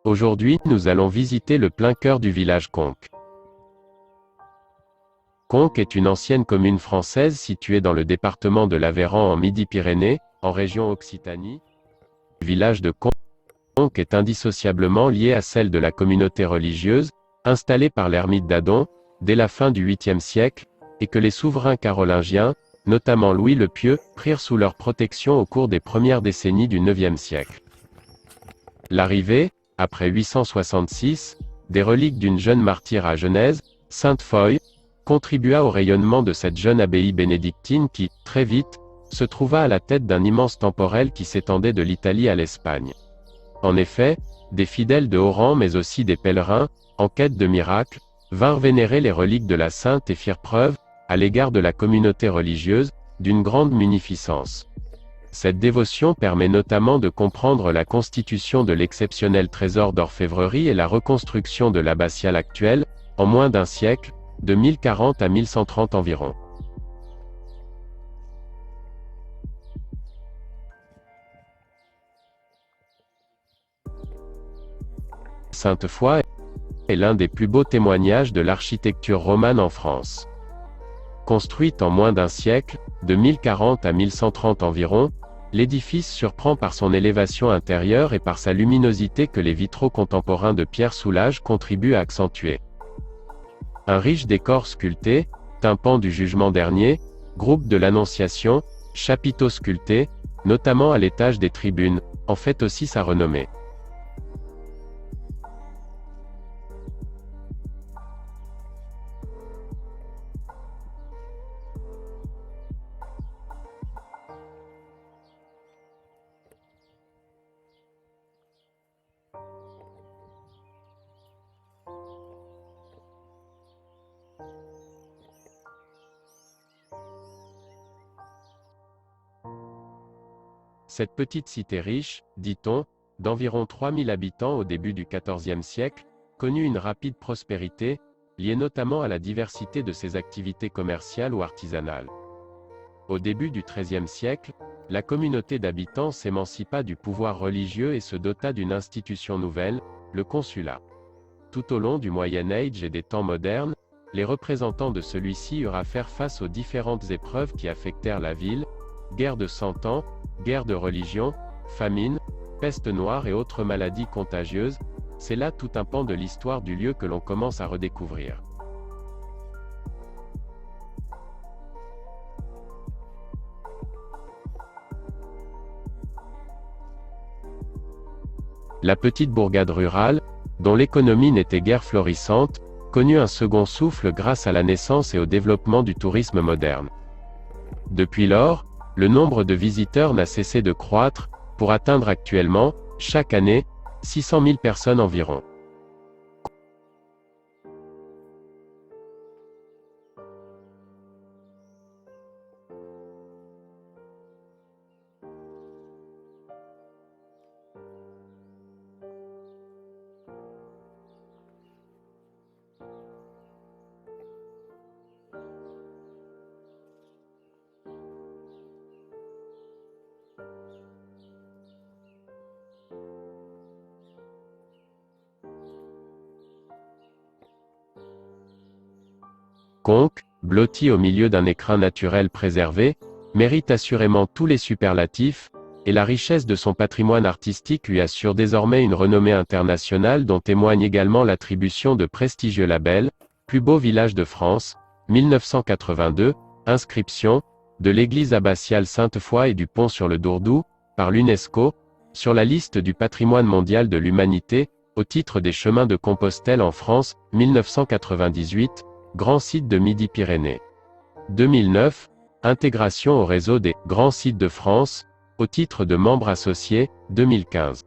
Aujourd'hui, nous allons visiter le plein cœur du village Conques. Conques est une ancienne commune française située dans le département de l'Aveyron en Midi-Pyrénées, en région Occitanie. Le village de Conques est indissociablement lié à celle de la communauté religieuse, installée par l'ermite d'Adon, dès la fin du 8e siècle, et que les souverains carolingiens, notamment Louis le Pieux, prirent sous leur protection au cours des premières décennies du 9e siècle. L'arrivée, après 866, des reliques d'une jeune martyre à Genèse, Sainte Foy, contribua au rayonnement de cette jeune abbaye bénédictine qui, très vite, se trouva à la tête d'un immense temporel qui s'étendait de l'Italie à l'Espagne. En effet, des fidèles de haut rang mais aussi des pèlerins, en quête de miracles, vinrent vénérer les reliques de la sainte et firent preuve, à l'égard de la communauté religieuse, d'une grande munificence. Cette dévotion permet notamment de comprendre la constitution de l'exceptionnel trésor d'orfèvrerie et la reconstruction de l'abbatiale actuelle, en moins d'un siècle, de 1040 à 1130 environ. Sainte Foy est l'un des plus beaux témoignages de l'architecture romane en France. Construite en moins d'un siècle, de 1040 à 1130 environ, l'édifice surprend par son élévation intérieure et par sa luminosité que les vitraux contemporains de Pierre Soulages contribuent à accentuer. Un riche décor sculpté, tympan du jugement dernier, groupe de l'Annonciation, chapiteaux sculptés, notamment à l'étage des tribunes, en fait aussi sa renommée. Cette petite cité riche, dit-on, d'environ 3000 habitants au début du XIVe siècle, connut une rapide prospérité, liée notamment à la diversité de ses activités commerciales ou artisanales. Au début du XIIIe siècle, la communauté d'habitants s'émancipa du pouvoir religieux et se dota d'une institution nouvelle, le consulat. Tout au long du Moyen Âge et des temps modernes, les représentants de celui-ci eurent à faire face aux différentes épreuves qui affectèrent la ville, guerre de 100 ans, guerre de religion, famine, peste noire et autres maladies contagieuses, c'est là tout un pan de l'histoire du lieu que l'on commence à redécouvrir. La petite bourgade rurale, dont l'économie n'était guère florissante, connut un second souffle grâce à la naissance et au développement du tourisme moderne. Depuis lors, le nombre de visiteurs n'a cessé de croître, pour atteindre actuellement, chaque année, 600 000 personnes environ. Conques, blotti au milieu d'un écrin naturel préservé, mérite assurément tous les superlatifs, et la richesse de son patrimoine artistique lui assure désormais une renommée internationale dont témoigne également l'attribution de prestigieux labels, Plus beau village de France, 1982, inscription, de l'église abbatiale Sainte-Foy et du pont sur le Dourdou, par l'UNESCO, sur la liste du patrimoine mondial de l'humanité, au titre des chemins de Compostelle en France, 1998, Grand site de Midi-Pyrénées. 2009, intégration au réseau des Grands sites de France, au titre de membre associé, 2015.